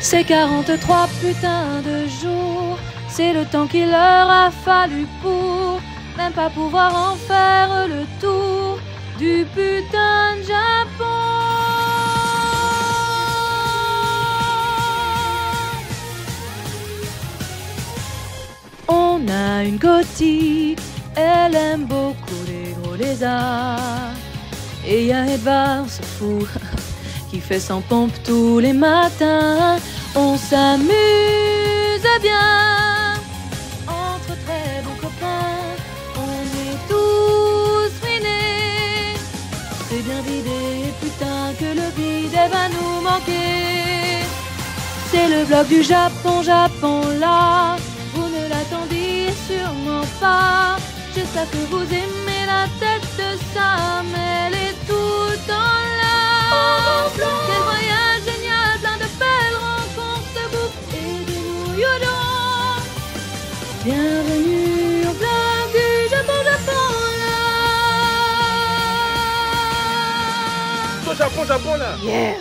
C'est 43 putains de jours, c'est le temps qu'il leur a fallu pour même pas pouvoir en faire le tour du putain de Japon. On a une gothique, elle aime beaucoup les gros lézards. Et y'a Edvard, ce fou, qui fait 100 pompes tous les matins. On s'amuse bien, entre très bons copains. On est tous ruinés. C'est bien vidé, putain, que le bidet va nous manquer. C'est le vlog du Japon, Japon là. Vous ne l'attendiez sûrement pas. J'espère que vous aimez la tête de Sam, elle est tout le temps là. Quel voyage génial, plein de belles rencontres, de bouffe et de nouilloudons. Bienvenue au vlog du Japon, Japon là. Japon, Japon là. Yeah.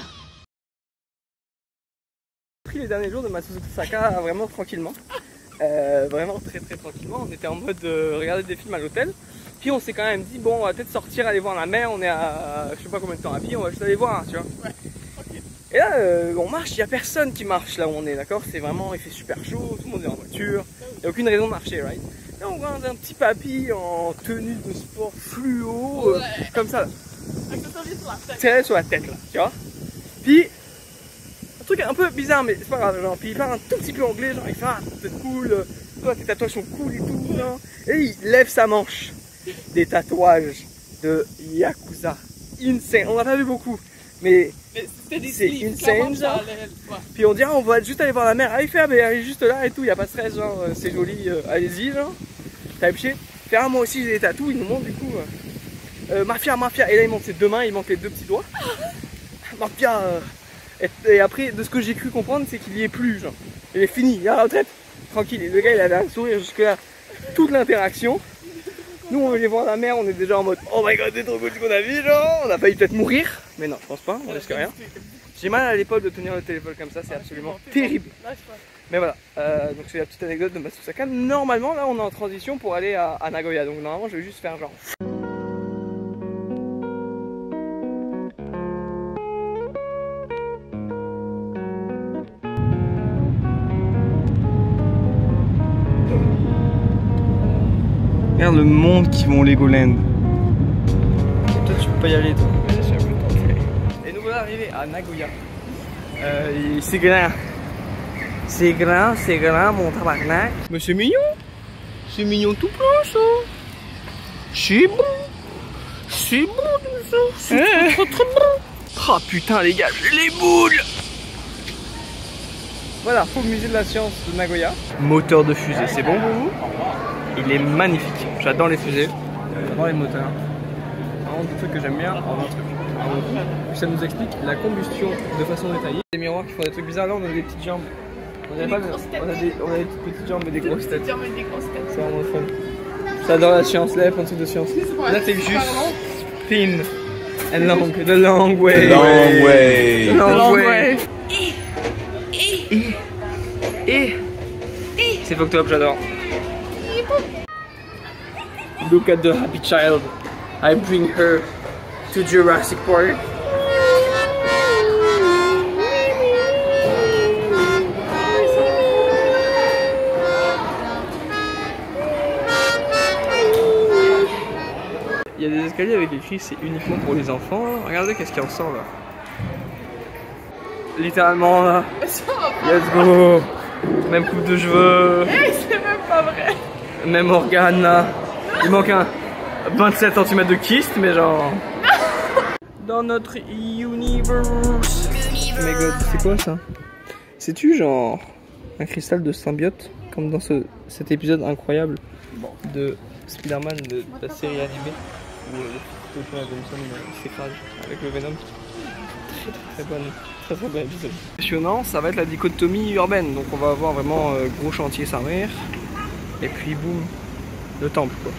J'ai pris les derniers jours de ma Suzuki Saka vraiment tranquillement. Vraiment très tranquillement. On était en mode regarder des films à l'hôtel. Puis on s'est quand même dit bon, on va peut-être sortir, aller voir la mer. On est à je sais pas combien de temps à pied, on va juste aller voir, tu vois. Ouais, okay. Et là on marche, il n'y a personne qui marche là où on est, d'accord. C'est vraiment, il fait super chaud, tout le monde est en voiture. Il n'y a aucune raison de marcher, right. Là on voit un petit papy en tenue de sport fluo, comme ça là. Tiré sur la tête là, tu vois. Puis un truc un peu bizarre, mais c'est pas grave, genre, puis il parle un tout petit peu anglais, genre il fait ah c'est cool, toi tes tatouages sont cool et tout, genre. Et il lève sa manche, des tatouages de Yakuza, insane, on n'a pas vu beaucoup, mais c'est insane genre. Puis on dit ah, on va juste aller voir la mer, ah il fait ah mais elle est juste là et tout, il n'y a pas de stress, genre c'est joli, allez-y genre, type shit. Fait ah moi aussi j'ai des tatous, il nous montre du coup, mafia, et là il montre ses deux mains, il montre les deux petits doigts, mafia. Et après, de ce que j'ai cru comprendre, c'est qu'il y est plus, genre. Il est fini, il est à la retraite. Tranquille, le gars il avait un sourire jusque là, toute l'interaction. Nous on veut voir la mer, on est déjà en mode oh my god, c'est trop cool ce qu'on a vu, genre. On a failli peut-être mourir, mais non, je pense pas, on risque rien. J'ai mal à l'épaule de tenir le téléphone comme ça, c'est absolument terrible. Mais voilà, donc c'est la petite anecdote de Matsusaka. Normalement, là on est en transition pour aller à Nagoya, donc normalement je vais juste faire genre. Regarde le monde qui vont au Legoland. Et toi tu peux pas y aller toi. Et nous voilà arrivés à Nagoya. C'est grand. C'est grand mon tabarnak. Mais c'est mignon. C'est mignon tout plein ça. C'est bon. C'est bon tout ça. C'est très bon. Oh putain les gars, j'ai les boules. Voilà, pour le musée de la science de Nagoya. Moteur de fusée, c'est bon pour vous? Il est magnifique, j'adore les fusées, j'adore les moteurs. Un des trucs que j'aime bien, ça nous explique la combustion de façon détaillée. Des miroirs qui font des trucs bizarres, là on a des petites jambes. On a des petites jambes et des grosses têtes. C'est vraiment fun. J'adore la science, là il y a plein de trucs de science. Là c'est juste thin and long, the long way. The long way. The long way. C'est fucked up, j'adore. Look at the happy child. I bring her to Jurassic Park. Il y a des escaliers avec écrit c'est uniquement pour les enfants. Regardez qu'est-ce qui en sort là. Littéralement là. Let's go. Même coupe de cheveux. C'est même pas vrai. Même organe là. Il manque un 27 cm de kyste, mais genre. Dans notre universe. Oh my god, c'est quoi ça? C'est-tu genre un cristal de symbiote? Comme dans cet épisode incroyable de Spider-Man de la série animée où le Dr. Jameson s'écrase avec le Venom. Très bon épisode. Impressionnant, ça va être la dichotomie urbaine. Donc on va avoir vraiment gros chantier sa mère. Et puis boum, le temple quoi.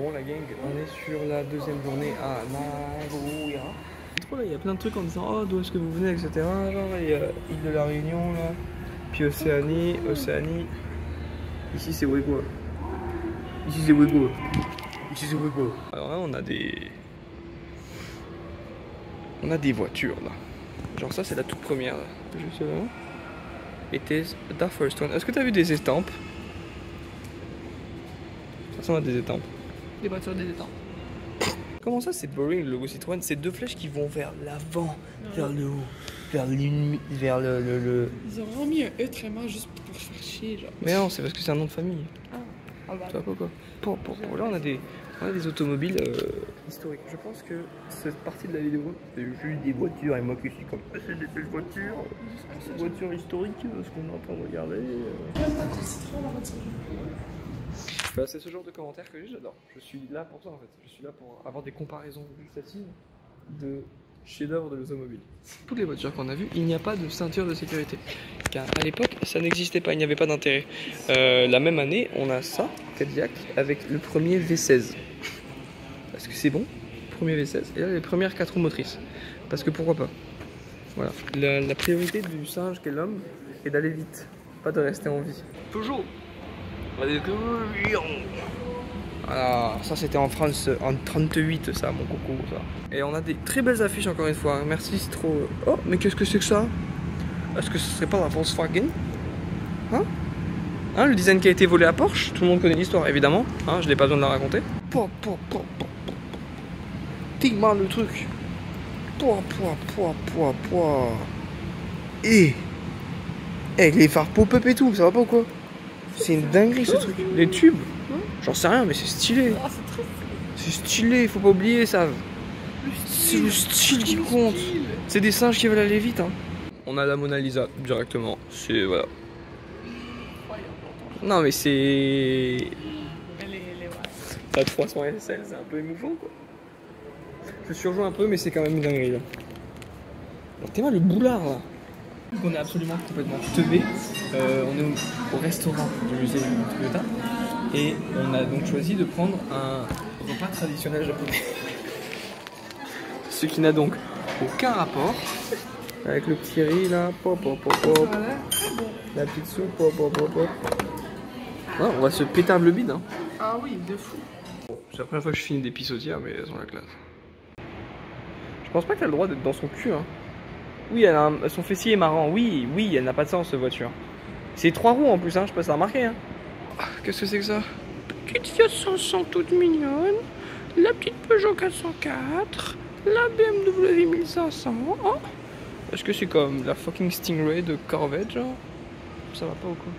Bon la gang, on est sur la deuxième journée à Nagoya. Trop là, il y a plein de trucs en disant oh d'où est-ce que vous venez, etc. Genre il y a île de la Réunion là, puis Océanie. Ici c'est Ouégo. Ici c'est Ouégo. Ici c'est Ouégo. Alors là on a des voitures là. Genre ça c'est la toute première là. Juste là. It is the first one. Est-ce que tu as vu des estampes? Ça ressemble à des estampes. Des voitures des étangs. Comment ça c'est boring le logo Citroën? C'est deux flèches qui vont vers l'avant, vers le haut, vers le... Ils ont remis un E très mal juste pour faire chier genre. Mais non, c'est parce que c'est un nom de famille. Ah bah. Tu vois pas quoi? Là on a des automobiles historiques. Je pense que cette partie de la vidéo, c'est juste des voitures et moi qui suis comme c'est des belles voitures. Ces voitures historiques, ce qu'on est en train de regarder. Bah, c'est ce genre de commentaires que j'adore. Je suis là pour ça en fait. Je suis là pour avoir des comparaisons gustatives de chefs-d'œuvre de l'automobile. Toutes les voitures qu'on a vues, il n'y a pas de ceinture de sécurité. Car à l'époque, ça n'existait pas, il n'y avait pas d'intérêt. La même année, on a ça, Cadillac, avec le premier V16. Parce que c'est bon, premier V16. Et là, les premières 4 roues motrices. Parce que pourquoi pas. Voilà. La priorité du singe qu'est l'homme est d'aller vite, pas de rester en vie. Toujours. Voilà, ça c'était en France en 38 ça mon coco ça. Et on a des très belles affiches encore une fois, merci c'est trop... Oh mais qu'est-ce que c'est que ça? Est-ce que ce serait pas la Volkswagen? Hein? Le design qui a été volé à Porsche, tout le monde connaît l'histoire évidemment, je n'ai pas besoin de la raconter. Tigman le truc. Et avec les phares pop-up et tout, ça va pas ou quoi? C'est une dinguerie ce truc. Les tubes, j'en sais rien mais c'est stylé. C'est stylé, faut pas oublier ça. C'est le style qui compte. C'est des singes qui veulent aller vite. On a la Mona Lisa directement. C'est voilà. Non mais c'est... La 300 SL, c'est un peu émouvant quoi. Je surjoue un peu mais c'est quand même une dinguerie là. T'es mal le boulard là. On est absolument complètement teubé. On est au restaurant du musée Toyota et on a donc choisi de prendre un repas traditionnel japonais. Ce qui n'a donc aucun rapport avec le petit riz là, la petite soupe, on va se péter le bide. Ah oui, de fou. Bon, c'est la première fois que je finis des pissotières mais elles ont la classe. Je pense pas qu'elle a le droit d'être dans son cul. Oui, son fessier est marrant. Oui, elle n'a pas de sens, cette voiture. C'est 3 roues en plus, je sais pas si t'as remarqué. Qu'est-ce que c'est que ça? Petite Fiat 500 toute mignonne. La petite Peugeot 404. La BMW 1500. Oh. Est-ce que c'est comme la fucking Stingray de Corvette, genre? Ça va pas ou quoi?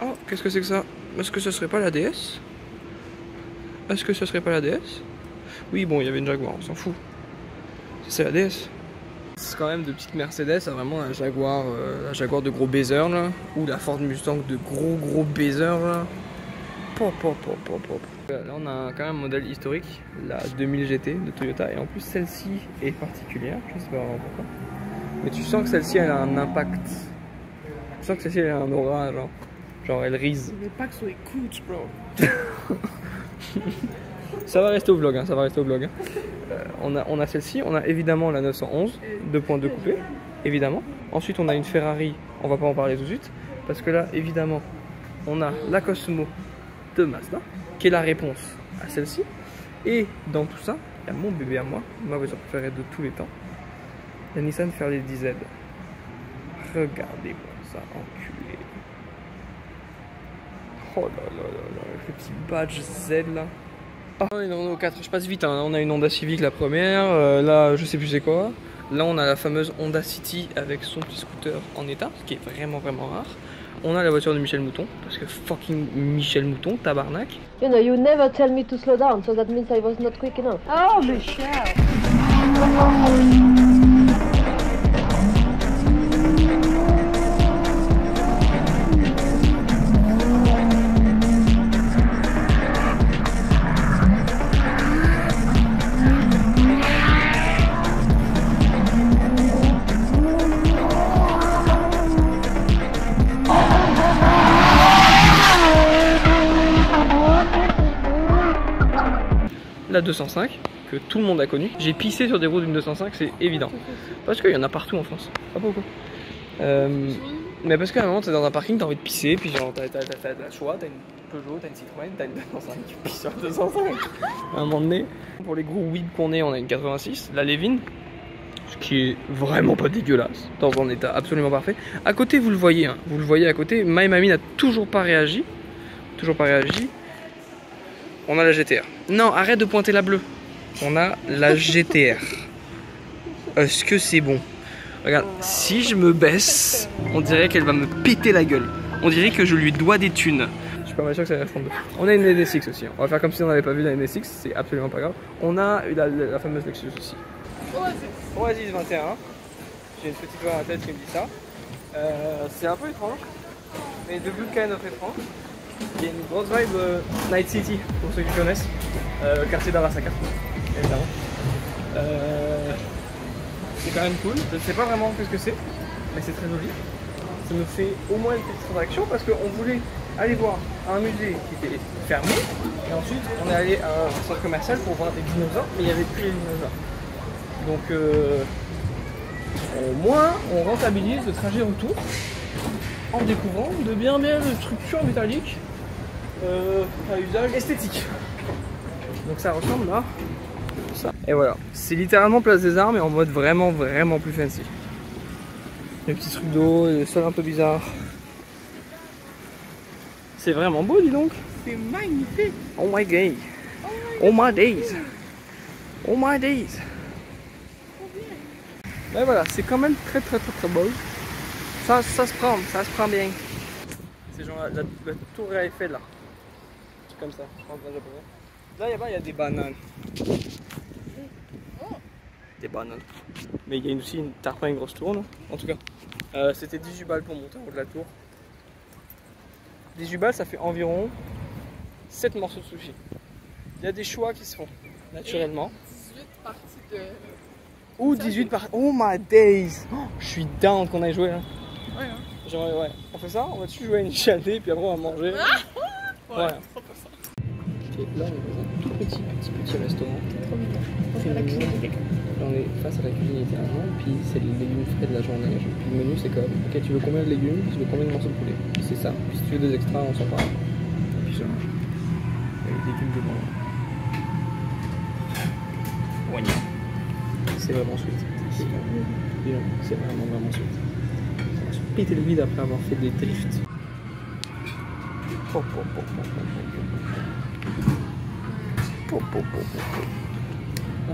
Oh, qu'est-ce que c'est que ça? Est-ce que ce serait pas la DS? Est-ce que ce serait pas la DS? Oui, bon, il y avait une Jaguar, on s'en fout. C'est la DS. C'est quand même de petites Mercedes, vraiment la Jaguar de gros baiser là, ou la Ford Mustang de gros baiser là. Là on a quand même un modèle historique, la 2000 GT de Toyota, et en plus celle-ci est particulière, je sais pas vraiment pourquoi. Mais tu sens que celle-ci elle a un impact. Tu sens que celle-ci elle a un aura, genre elle rise. Mais pas que sur les couches, bro. Ça va rester au vlog, ça va rester au vlog. On a celle-ci, on a évidemment la 911, 2.2 coupé, évidemment. Ensuite on a une Ferrari, on va pas en parler tout de suite, parce que là évidemment on a la Cosmo de Mazda, qui est la réponse à celle-ci. Et dans tout ça, il y a mon bébé à moi, ma voiture préférée de tous les temps, la Nissan Fairlady Z. Regardez-moi ça, enculé. Oh là là là là, avec le petit badge Z là. On est au 4, je passe vite, on a une Honda Civic la première, là je sais plus c'est quoi. Là on a la fameuse Honda City avec son petit scooter en état, ce qui est vraiment rare. On a la voiture de Michel Mouton, parce que fucking Michel Mouton, tabarnak. You know, you never tell me to slow down, so that means I was not quick enough. Oh, Michel! la 205, que tout le monde a connue. J'ai pissé sur des routes d'une 205, c'est évident. Parce qu'il y en a partout en France. Pas beaucoup. Mais parce qu'à un moment, t'es dans un parking, t'as envie de pisser, puis genre, t'as le choix, t'as une Peugeot, t'as une Citroën, t'as une 205, tu pisses sur la 205. À un moment donné, pour les gros weed qu'on est, on a une 86, la Levin, ce qui est vraiment pas dégueulasse, dans un état absolument parfait. À côté, vous le voyez, hein, vous le voyez à côté, My Mamie n'a toujours pas réagi. Toujours pas réagi. On a la GTR. Non, arrête de pointer la bleue. On a la GTR. Est-ce que c'est bon? Regarde, si je me baisse, on dirait qu'elle va me péter la gueule. On dirait que je lui dois des thunes. Je suis pas mal sûr que ça va répondre. On a une NSX aussi. On va faire comme si on n'avait pas vu la NSX, c'est absolument pas grave. On a la fameuse Lexus aussi. Oasis 21. J'ai une petite voix à la tête qui me dit ça. C'est un peu étrange, mais de good kind of étrange. Il y a une grosse vibe Night City, pour ceux qui connaissent. Quartier d'Arasaka, évidemment. C'est quand même cool. Je ne sais pas vraiment ce que c'est, mais c'est très joli. Ça nous fait au moins une petite attraction parce qu'on voulait aller voir un musée qui était fermé. Et ensuite, on est allé à un centre commercial pour voir des dinosaures, mais il n'y avait plus les dinosaures. Donc, au moins, on rentabilise le trajet retour en découvrant de bien belles structures métalliques à usage esthétique. Donc ça ressemble là. Ça. Et voilà, c'est littéralement Place des Arts mais en mode vraiment plus fancy. Les petits trucs d'eau, le sol un peu bizarre. C'est vraiment beau, dis donc. C'est magnifique. Oh my god. Oh my days. Oh my days. Mais voilà, c'est quand même très beau. Ça se prend bien. C'est genre la tour Eiffel là. C'est comme ça, je pense en japonais. Là, il y a des bananes. Des bananes. Mais il y a aussi t'as pas une grosse tour là. En tout cas, c'était 18 balles pour monter en haut de la tour. 18 balles, ça fait environ 7 morceaux de sushi. Il y a des choix qui se font naturellement. 18 parties de... Ou 18 parties. Oh my days! Oh, je suis down qu'on aille jouer là. Ouais, hein. Genre, ouais. On fait ça, on va dessus jouer à une chalet, puis après on va manger. Ouais, Ouais. 100%. Ok, là on est dans un tout petit restaurant. Trop mignon. Là on est face à la cuisine littéralement, puis c'est les légumes frais de la journée. Puis le menu c'est comme, ok tu veux combien de légumes, puis tu veux combien de morceaux de poulet. Puis c'est ça. Puis si tu veux des extras, on s'en parle. Et puis ça mange. Il y a les légumes dedans. Oignon. C'est vraiment sweet. C'est vraiment sweet. On va se péter le vide après avoir fait des drifts. Non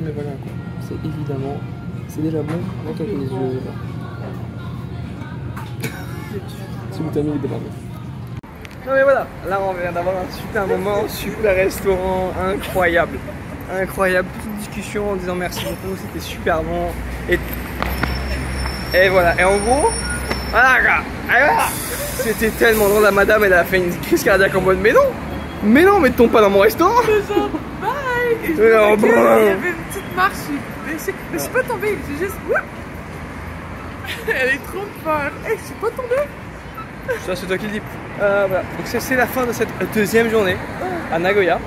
mais voilà quoi, c'est évidemment, c'est déjà bon, avec les yeux là. Ce glutamine est débordé. Non mais voilà, là on vient d'avoir un super moment, super restaurant, incroyable. Incroyable, petite discussion en disant merci beaucoup, c'était super bon. Et voilà, et en gros, voilà, c'était tellement drôle, la madame elle a fait une crise cardiaque en mode mais non, mais tombe pas dans mon restaurant. Bye! Et je Mais non, il y bon. avait une petite marche, je suis pas tombée, j'ai juste... Elle est trop peur. Je suis pas tombée. Ça c'est toi qui le dis. Voilà. Donc c'est la fin de cette deuxième journée à Nagoya.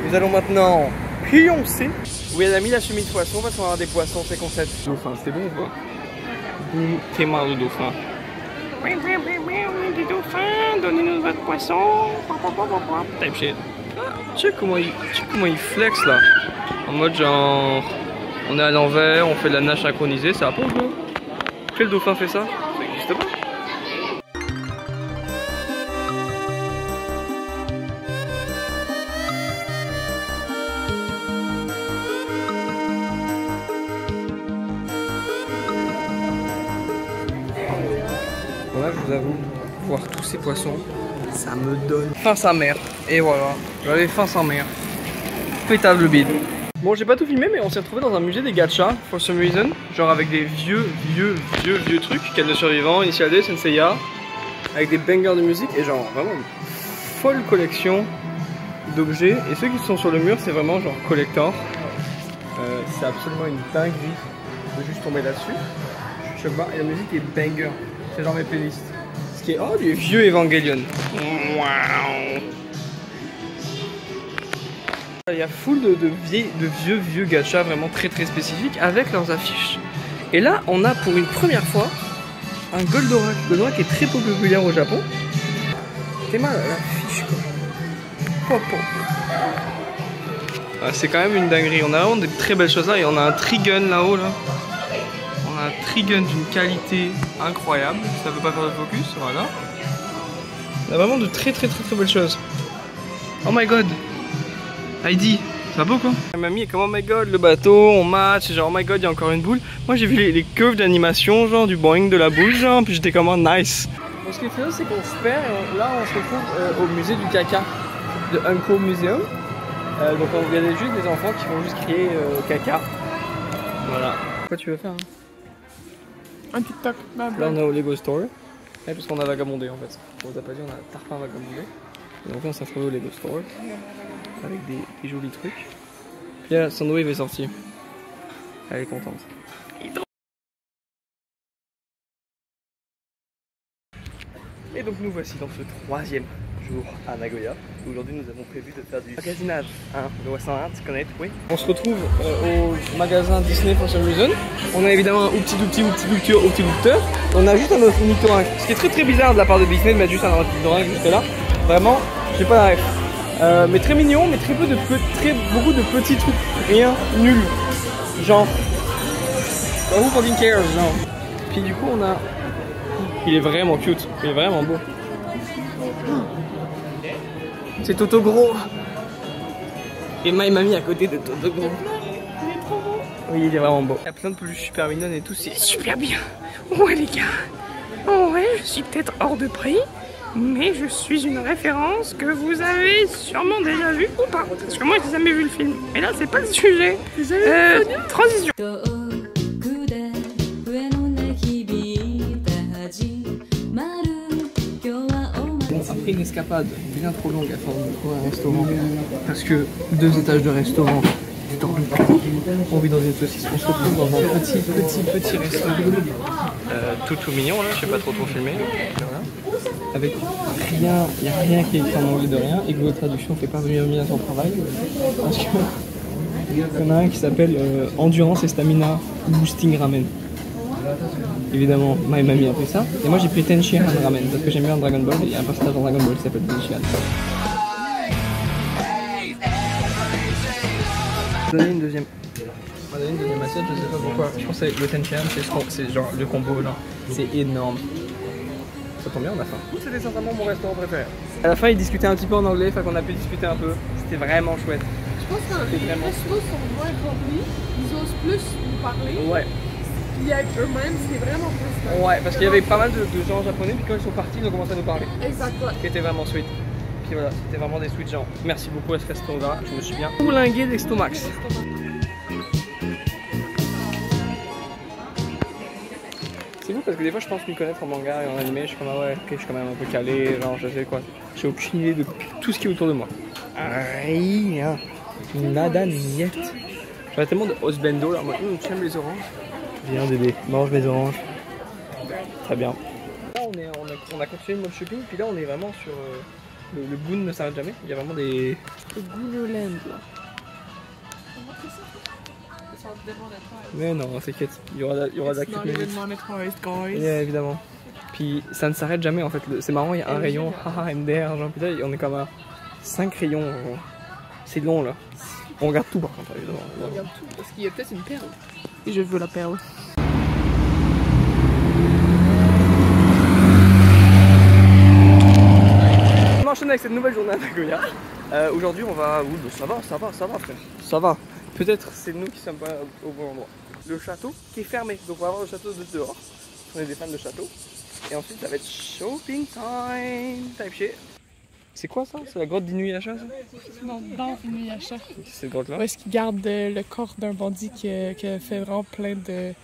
Nous allons maintenant pioncer. Oui, elle a mis la chemise de poisson parce qu'on a des poissons, c'est concept. Dauphin, c'était bon ou pas? T'es marre de dauphin. Des dauphins, donnez-nous votre poisson. Type shit. Tu sais comment il flex là? En mode genre, on est à l'envers, on fait de la nage synchronisée, ça va pas ou quoi? Quel dauphin fait ça? Ça n'existe pas. Bon là je vous avoue, voir tous ces poissons, ça me donne faim sa mère. Et voilà, j'avais faim sa mère. Pétable bide. Bon j'ai pas tout filmé mais on s'est retrouvé dans un musée des gachas, for some reason. Genre avec des vieux trucs, Ken le Survivant, Initial D, Senseiya. Avec des bangers de musique et genre vraiment une folle collection d'objets. Et ceux qui sont sur le mur c'est vraiment genre collector. C'est absolument une dinguerie de juste tomber là-dessus. Je sais pas, et la musique est banger. C'est genre mes playlists. Ce qui est oh du vieux Evangelion. Wow. Il y a full de vieux gachas vraiment très spécifiques avec leurs affiches. Et là, on a pour une première fois un Goldorak. Goldorak est très populaire au Japon. T'es mal à l'affiche quoi. Ah, c'est quand même une dinguerie. On a vraiment des très belles choses là et on a un Trigun là-haut là. On a un Trigun d'une qualité incroyable. Ça veut pas faire de focus, voilà. On a vraiment de très belles choses. Oh my god. Heidi, ça va beau quoi? Mamie est comme oh my god le bateau, on match, genre oh my god il y a encore une boule. Moi j'ai vu les curves d'animation genre du boing de la boule genre, puis j'étais comme oh, nice. Bon, ce qui est très c'est qu'on se perd et là on se retrouve au musée du caca de Uncle Museum. Donc il y a juste des enfants qui vont juste crier caca. Voilà. Quoi tu veux faire hein? Un TikTok. Là on est au Lego Store. Ouais, parce qu'on a vagabondé en fait. On vous a pas dit, on a tarpin vagabondé. Et donc là on s'est retrouvé au Lego Store. Avec des jolis trucs. Puis là, Soundwave est sorti. Elle est contente. Et donc nous voici dans ce troisième jour à Nagoya. Aujourd'hui nous avons prévu de faire du magasinage. Hein, le Wassan, tu connais, oui. On se retrouve au magasin Disney for some reason. On a évidemment un petit looter. On a juste un ornithorynque. Ce qui est très bizarre de la part de Disney de mettre juste un ornithorynque juste là. Vraiment, j'ai pas la ref. Mais très mignon, mais beaucoup de petits trucs, rien, nul. Genre, who fucking cares, genre. Puis du coup on a, il est vraiment cute, il est vraiment beau. C'est Toto Gros. Et My Mamie à côté de Toto Gros. Il est trop beau. Oui, il est vraiment beau. Il y a plein de peluches super mignonnes et tout, c'est super bien. Ouais les gars, ouais, je suis peut-être hors de prix. Mais je suis une référence que vous avez sûrement déjà vue ou pas. Parce que moi j'ai jamais vu le film. Et là c'est pas le sujet. Transition. Bon, après une escapade bien trop longue à faire un restaurant. Parce que 2 étages de restaurant. On vit dans une saucisse. On se retrouve dans un petit restaurant. Tout mignon là, je sais pas trop filmer. Voilà. Avec rien, il n'y a rien qui est en anglais de rien, et Google Traduction fait pas bien son travail. Parce que il y en a un qui s'appelle Endurance et Stamina Boosting Ramen. Évidemment, My Mamie a pris ça. Et moi j'ai pris Tenshinhan Ramen parce que j'aime bien Dragon Ball et il y a un personnage dans Dragon Ball qui s'appelle Tenshinhan. On va donner une deuxième. On va donner une deuxième assiette, je sais pas pourquoi. Je pense que le Tenshinhan c'est genre le combo là. C'est énorme. Ça tombe bien, on a faim. C'était certainement mon restaurant préféré. À la fin, ils discutaient un petit peu en anglais, fait qu'on a pu discuter un peu. C'était vraiment chouette. Je pense que les restos sont moins polis, ils osent plus nous parler. Ouais. Puis avec eux-mêmes, c'est vraiment plus. Ouais, parce qu'il y avait pas mal de gens japonais, puis quand ils sont partis, ils ont commencé à nous parler. Exactement. Qui était vraiment sweet. Puis voilà, c'était vraiment des sweet gens. Merci beaucoup à ce restaurant-là, je me suis bien bourlingué d'estomax. C'est fou parce que des fois je pense m'y connaître en manga et en animé, je suis comme ah ouais, ok, je suis quand même un peu calé, genre je sais quoi. J'ai aucune idée de tout ce qui est autour de moi. Rien. Nada niet. J'aurais tellement de hosbendo là, moi, tu aimes les oranges? Viens bébé, mange mes oranges. Très bien. Là on a continué le mode shopping, puis là on est vraiment sur le boon ne s'arrête jamais. Il y a vraiment des. Le Gounoland là. Mais non, t'inquiète, il y aura de la cute musique. Yeah, évidemment. Puis ça ne s'arrête jamais en fait, c'est marrant, il y a un rayon, haha MDR, genre putain, on est comme à 5 rayons, c'est long là. On regarde tout par contre, évidemment. On regarde tout, parce qu'il y a peut-être une perle. Et je veux la perle. On enchaîne avec cette nouvelle journée à Nagoya. Aujourd'hui on va... Ouh, ça va frère, ça va. Peut-être c'est nous qui sommes pas au bon endroit. Le château qui est fermé, donc on va voir le château de dehors. On est des fans de château. Et ensuite ça va être shopping time, type shit. C'est quoi ça? C'est la grotte d'Inuyasha ça? Non, dans Inuyasha. C'est cette grotte là? Où est-ce qu'il garde le corps d'un bandit qui a fait vraiment plein de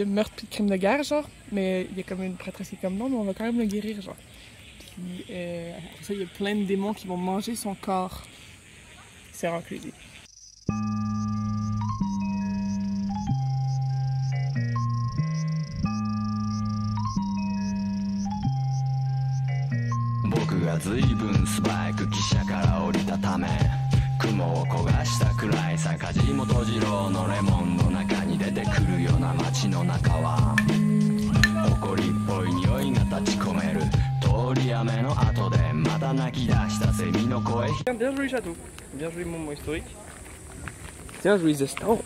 meurtres et de crimes de guerre, genre. Mais il y a comme une prêtresse qui est comme non, mais on va quand même le guérir, genre. Puis après ça, il y a plein de démons qui vont manger son corps. C'est vraiment crazy. 雲を焦がしたくらいさ梶本次郎のレモンの中に出てくるような街の中は埃っぽい匂いが立ち込める通り雨の後でまた泣き出したセミの声 Bien joli château, bien joli moment historique. Tiens, jolies estampes.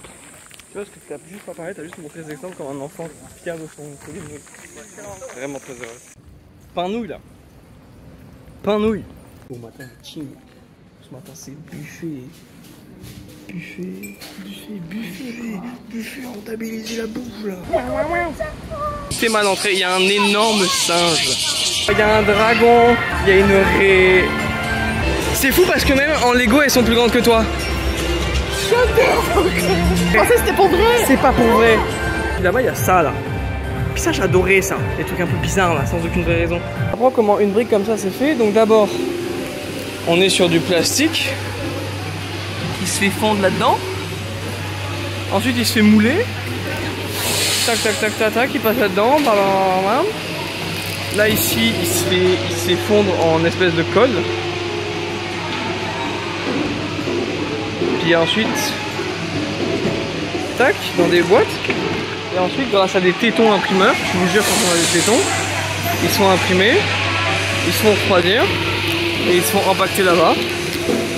Tu vois, ce que t'as juste pas parlé, t'as juste montré les estampes comme un enfant fier de son colline. Vraiment très heureux. Pain nouille là. Pain nouille. Bon matin, ching. Ce matin, c'est buffet. Buffet, rentabiliser la bouffe là. C'est mal entré, il y a un énorme singe. Il y a un dragon, il y a une raie. C'est fou parce que même en Lego, elles sont plus grandes que toi. Je pensais que c'était pour vrai. C'est pas pour vrai. Là-bas, il y a ça là. Puis ça, j'adorais ça. Les trucs un peu bizarres là, sans aucune vraie raison. On apprend comment une brique comme ça c'est fait. Donc d'abord, on est sur du plastique qui se fait fondre là-dedans. Ensuite, il se fait mouler. Tac, tac, tac, tac, tac, il passe là-dedans. Là, ici, il se fait fondre en espèce de colle. Puis ensuite, tac, dans des boîtes. Et ensuite, grâce à des tétons imprimeurs, je vous jure, quand on a des tétons, ils sont imprimés, ils se font refroidir et ils se font empaqueter là-bas.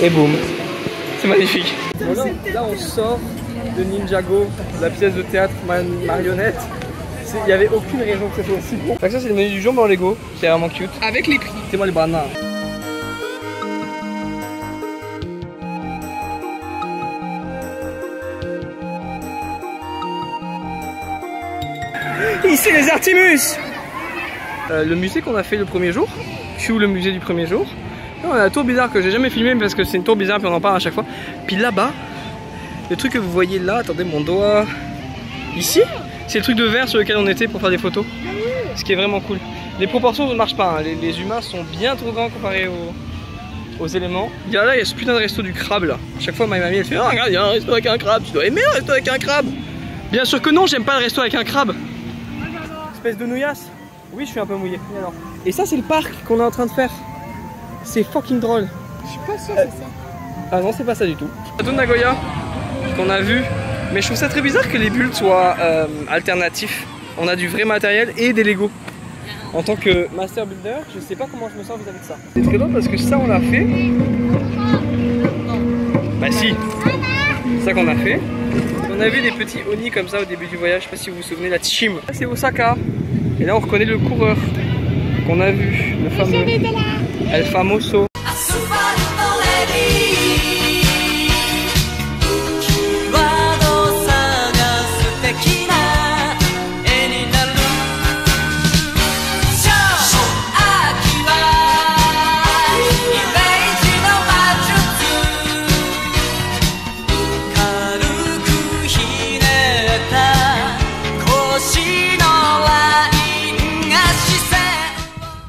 Et boum, c'est magnifique. Voilà, là on sort de Ninjago, la pièce de théâtre marionnette. Il n'y avait aucune raison que ce soit aussi bon. Donc ça c'est le menu du jour mais en Lego, c'est vraiment cute. Avec les prix. C'est moi les bananes. Ici les Artemus. Le musée qu'on a fait le premier jour, Q le musée du premier jour. On a un tour bizarre que j'ai jamais filmé parce que c'est une tour bizarre puis on en parle à chaque fois. Puis là-bas, le truc que vous voyez là, attendez mon doigt, ici, c'est le truc de verre sur lequel on était pour faire des photos. Ce qui est vraiment cool. Les proportions ne marchent pas, hein. Les humains sont bien trop grands comparés aux éléments. Il y a là, il y a ce putain de resto du crabe là. Chaque fois ma mamie elle fait oh, regarde, il y a un resto avec un crabe, tu dois aimer un resto avec un crabe. Bien sûr que non, j'aime pas le resto avec un crabe. Espèce de nouillasse. Oui, je suis un peu mouillé. Et alors ? Et ça, c'est le parc qu'on est en train de faire. C'est fucking drôle. Je suis pas sûre que c'est ça. Ah non, c'est pas ça du tout. Château de Nagoya, qu'on a vu. Mais je trouve ça très bizarre que les bulles soient alternatifs. On a du vrai matériel et des Lego. En tant que master builder, je sais pas comment je me sens vis-à-vis de ça. C'est très drôle parce que ça, on l'a fait. Bah si. C'est ça qu'on a fait. On a vu des petits Oni comme ça au début du voyage, je sais pas si vous vous souvenez, la Tchim. Là c'est Osaka. Et là on reconnaît le coureur qu'on a vu, le fameux El Famoso.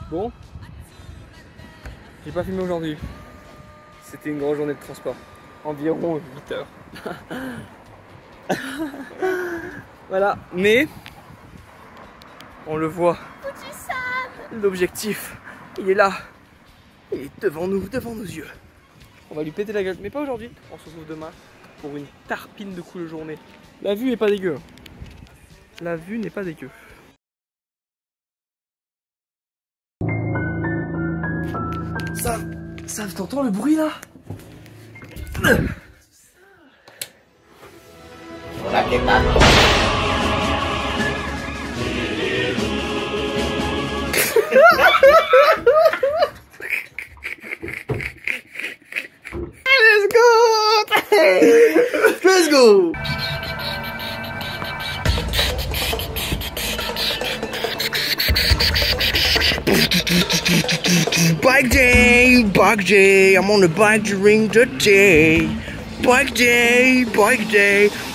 Bon, j'ai pas filmé aujourd'hui. C'était une grande journée de transport. Environ 8 heures. Voilà, mais on le voit. L'objectif, il est là. Il est devant nous, devant nos yeux. On va lui péter la gueule, mais pas aujourd'hui. On se retrouve demain pour une tarpine de cool journée. La vue est pas dégueu. La vue n'est pas dégueu. Ça, t'entends le bruit là? Let's go! Let's go! Bike day, I'm on the bike during the day. Bike day,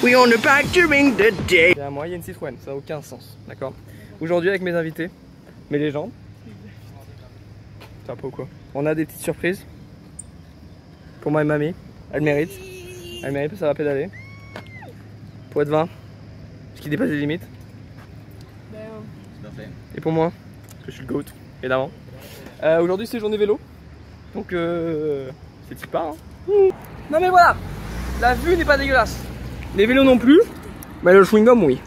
we on the bike during the day. Moi, il y a une Citroën, ça n'a aucun sens, d'accord? Aujourd'hui, avec mes invités, mes légendes, c'est un peu quoi? On a des petites surprises pour moi et mamie. Elle mérite parce que ça va pédaler. Pour être 20, parce qu'il dépasse les limites. Et pour moi, parce que je suis le GOAT, évidemment. Aujourd'hui c'est journée vélo, donc c'est type pas, hein. Non mais voilà, la vue n'est pas dégueulasse. Les vélos non plus, mais le chewing-gum oui.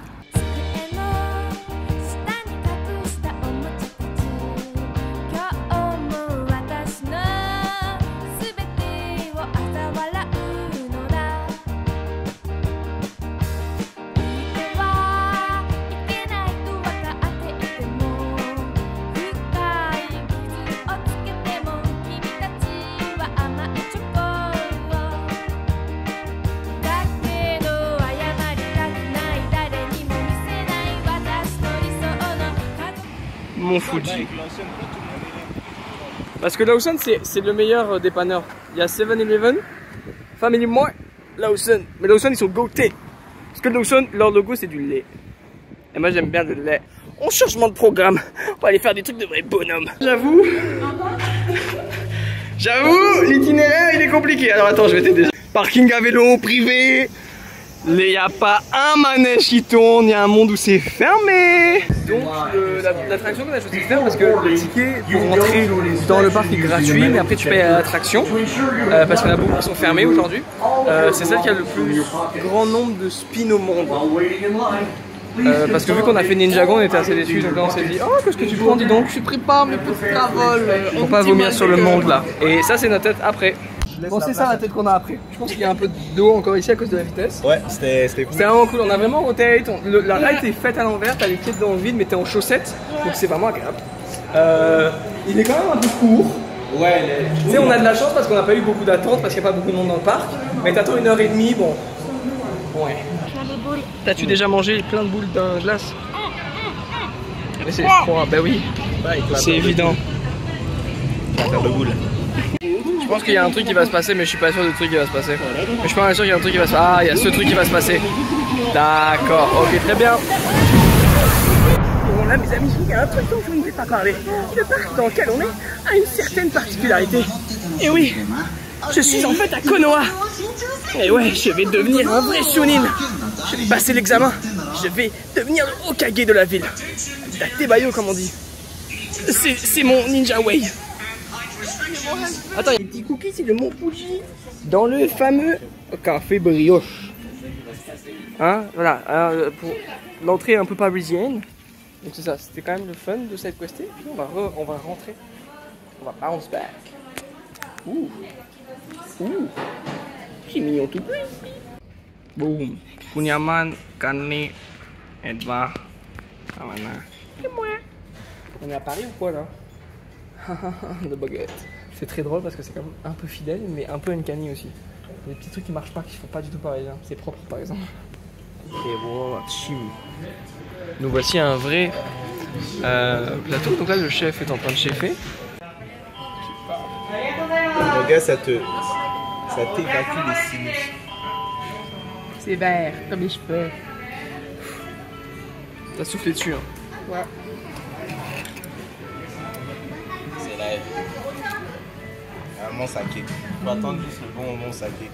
Mon Fuji. Parce que Lawson c'est le meilleur dépanneur. Il y a 7-Eleven, Family Mart, Lawson. Mais Lawson ils sont goûtés. Parce que Lawson, leur logo c'est du lait. Et moi j'aime bien le lait. On changement de programme. On va aller faire des trucs de vrais bonhommes. J'avoue, l'itinéraire il est compliqué. Alors attends, je vais t'aider. Parking à vélo privé. Il n'y a pas un manège qui tourne, il y a un monde où c'est fermé. Donc l'attraction qu'on a choisi de faire parce que le ticket pour rentrer dans le parc est gratuit, mais après tu payes à l'attraction parce qu'il y en a beaucoup qui sont fermés aujourd'hui. C'est celle qui a le plus grand nombre de spins au monde. Parce que vu qu'on a fait Ninjago, on était assez déçus, donc là on s'est dit oh qu'est-ce que tu prends, dis donc. Je prépare mes petits travols. Faut pas vomir sur le monde là. Et ça c'est notre tête après. Bon c'est ça la tête qu'on a après. Je pense qu'il y a un peu d'eau encore ici à cause de la vitesse. Ouais, c'était cool. C'était vraiment cool, on a vraiment rotate, la ride est faite à l'envers, t'as les pieds dans le vide mais t'es en chaussettes, donc c'est vraiment agréable. Il est quand même un peu court. Ouais, tu sais on a de la chance parce qu'on n'a pas eu beaucoup d'attente, parce qu'il n'y a pas beaucoup de monde dans le parc, mais t'attends 1h30, bon. Ouais. T'as-tu déjà mangé plein de boules de glace? Mais c'est froid, bah oui, c'est évident. Faire de boules. Je pense qu'il y a un truc qui va se passer, mais je suis pas sûr du truc qui va se passer. Mais je suis pas sûr qu'il y a un truc qui va se passer. Ah, il y a ce truc qui va se passer. D'accord, ok, très bien. Bon là mes amis, il y a un truc dont je ne vais pas parler. Le parc dans lequel on est a une certaine particularité. Et oui, je suis en fait à Konoha. Et ouais, je vais devenir un vrai Chunin. Je vais passer l'examen. Je vais devenir le Hokage de la ville. La Tebayo comme on dit. C'est mon ninja way. Attends, il y a des petits cookies, c'est le Mont Fuji dans le fameux café brioche. Hein, voilà, alors, pour l'entrée un peu parisienne. Donc c'est ça, c'était quand même le fun de cette questée. Puis on va rentrer, on va bounce back. Ouh, c'est mignon tout. Boum, kunyaman, kani, edva, amana. C'est moi. On est à Paris ou quoi là? De baguette. C'est très drôle parce que c'est quand même un peu fidèle, mais un peu uncanny aussi. Il y a des petits trucs qui marchent pas, qui font pas du tout pareil. Hein. C'est propre par exemple. Et voilà, nous voici un vrai plateau. Donc là, le chef est en train de chefer. Mon gars, ça t'évacue les sinus. C'est vert, comme les cheveux. T'as soufflé dessus. Hein. Ouais. C'est live. Vraiment, ça kick. Faut attendre juste le bon moment, ça kick.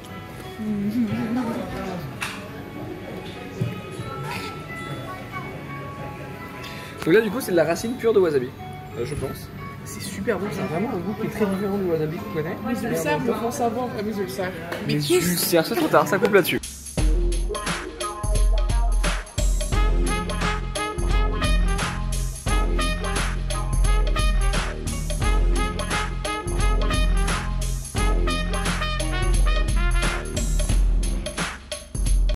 Donc là, du coup, c'est de la racine pure de wasabi, je pense. C'est super bon, ça a vraiment un goût qui est très différent du wasabi qu'on connaît. Les ulcères me font savoir mes ulcères. Les ulcères, c'est trop tard, ça coupe là-dessus.